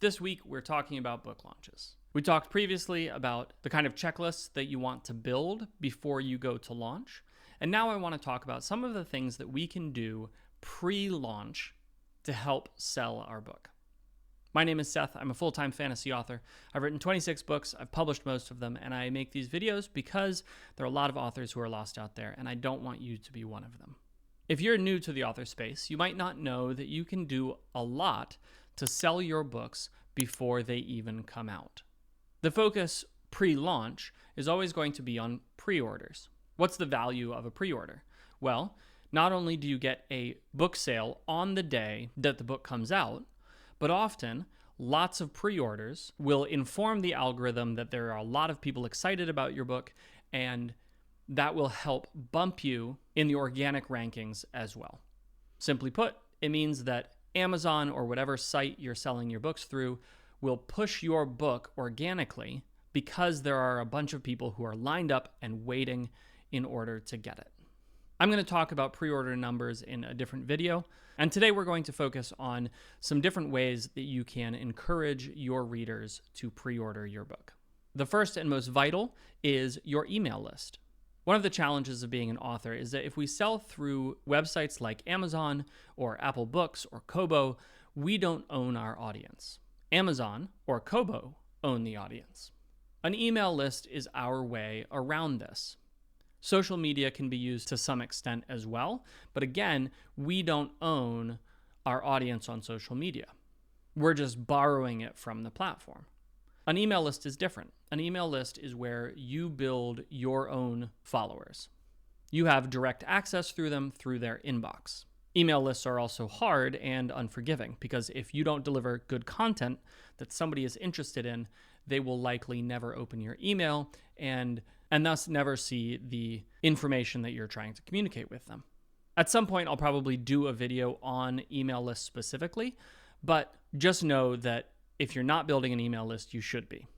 This week, we're talking about book launches. We talked previously about the kind of checklists that you want to build before you go to launch. And now I want to talk about some of the things that we can do pre-launch to help sell our book. My name is Seth. I'm a full-time fantasy author. I've written 26 books. I've published most of them, and I make these videos because there are a lot of authors who are lost out there, and I don't want you to be one of them. If you're new to the author space, you might not know that you can do a lot to sell your books before they even come out. The focus pre-launch is always going to be on pre-orders. What's the value of a pre-order? Well, not only do you get a book sale on the day that the book comes out, but often lots of pre-orders will inform the algorithm that there are a lot of people excited about your book, and that will help bump you in the organic rankings as well. Simply put, it means that Amazon or whatever site you're selling your books through will push your book organically because there are a bunch of people who are lined up and waiting in order to get it. I'm going to talk about pre-order numbers in a different video, and today we're going to focus on some different ways that you can encourage your readers to pre-order your book. The first and most vital is your email list. One of the challenges of being an author is that if we sell through websites like Amazon or Apple Books or Kobo, we don't own our audience. Amazon or Kobo own the audience. An email list is our way around this. Social media can be used to some extent as well, but again, we don't own our audience on social media. We're just borrowing it from the platform. An email list is different. An email list is where you build your own followers. You have direct access through them through their inbox. Email lists are also hard and unforgiving because if you don't deliver good content that somebody is interested in, they will likely never open your email and thus never see the information that you're trying to communicate with them. At some point, I'll probably do a video on email lists specifically, but just know that if you're not building an email list, you should be.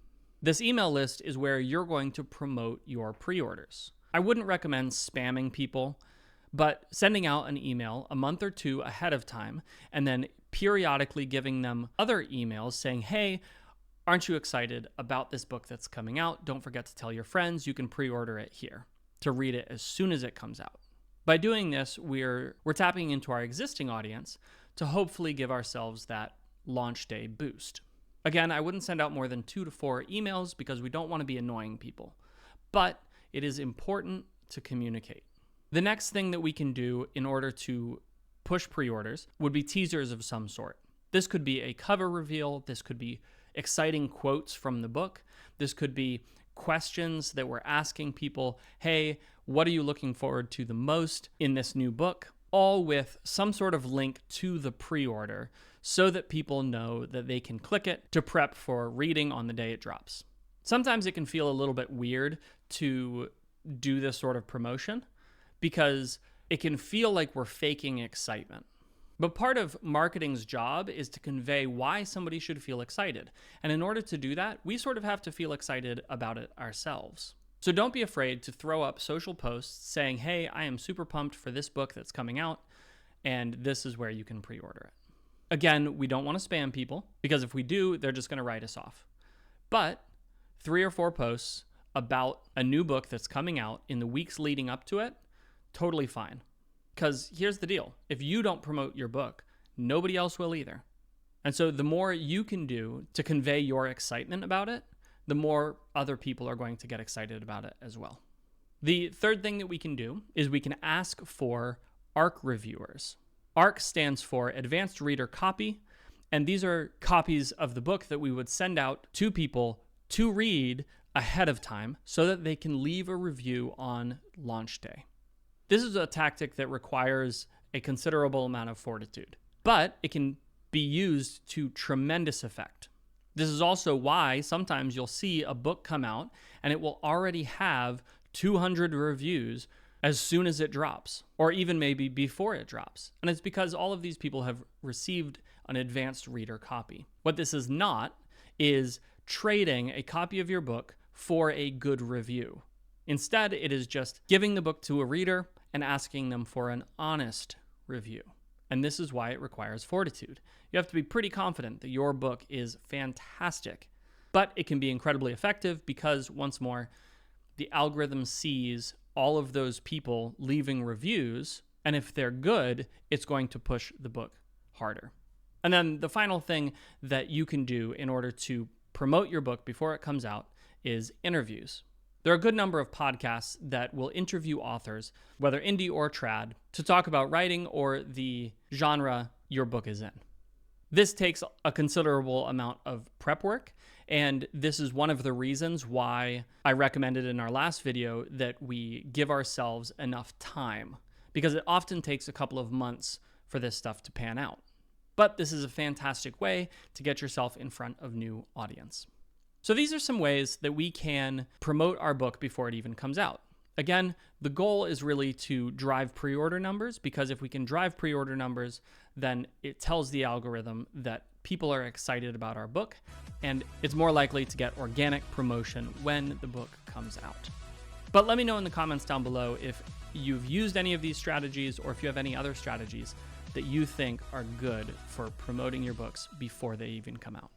This email list is where you're going to promote your pre-orders. I wouldn't recommend spamming people, but sending out an email a month or two ahead of time and then periodically giving them other emails saying, hey, aren't you excited about this book that's coming out? Don't forget to tell your friends. You can pre-order it here to read it as soon as it comes out. By doing this, we're tapping into our existing audience to hopefully give ourselves that launch day boost. Again, I wouldn't send out more than 2 to 4 emails because we don't want to be annoying people, but it is important to communicate. The next thing that we can do in order to push pre-orders would be teasers of some sort. This could be a cover reveal. This could be exciting quotes from the book. This could be questions that we're asking people, hey, what are you looking forward to the most in this new book? All with some sort of link to the pre-order so that people know that they can click it to prep for reading on the day it drops. Sometimes it can feel a little bit weird to do this sort of promotion because it can feel like we're faking excitement. But part of marketing's job is to convey why somebody should feel excited. And in order to do that, we sort of have to feel excited about it ourselves. So don't be afraid to throw up social posts saying, hey, I am super pumped for this book that's coming out, and this is where you can pre-order it. Again, we don't want to spam people because if we do, they're just going to write us off. But 3 or 4 posts about a new book that's coming out in the weeks leading up to it, totally fine. Because here's the deal. If you don't promote your book, nobody else will either. And so the more you can do to convey your excitement about it, the more other people are going to get excited about it as well. The third thing that we can do is we can ask for ARC reviewers. ARC stands for Advanced Reader Copy, and these are copies of the book that we would send out to people to read ahead of time so that they can leave a review on launch day. This is a tactic that requires a considerable amount of fortitude, but it can be used to tremendous effect. This is also why sometimes you'll see a book come out and it will already have 200 reviews as soon as it drops, or even maybe before it drops. And it's because all of these people have received an advanced reader copy. What this is not is trading a copy of your book for a good review. Instead, it is just giving the book to a reader and asking them for an honest review. And this is why it requires fortitude. You have to be pretty confident that your book is fantastic. But it can be incredibly effective because, once more, the algorithm sees all of those people leaving reviews, and if they're good, it's going to push the book harder. And then the final thing that you can do in order to promote your book before it comes out is interviews. There are a good number of podcasts that will interview authors, whether indie or trad, to talk about writing or the genre your book is in. This takes a considerable amount of prep work, and this is one of the reasons why I recommended in our last video that we give ourselves enough time, because it often takes a couple of months for this stuff to pan out. But this is a fantastic way to get yourself in front of new audience. So these are some ways that we can promote our book before it even comes out. Again, the goal is really to drive pre-order numbers, because if we can drive pre-order numbers, then it tells the algorithm that people are excited about our book, and it's more likely to get organic promotion when the book comes out. But let me know in the comments down below if you've used any of these strategies, or if you have any other strategies that you think are good for promoting your books before they even come out.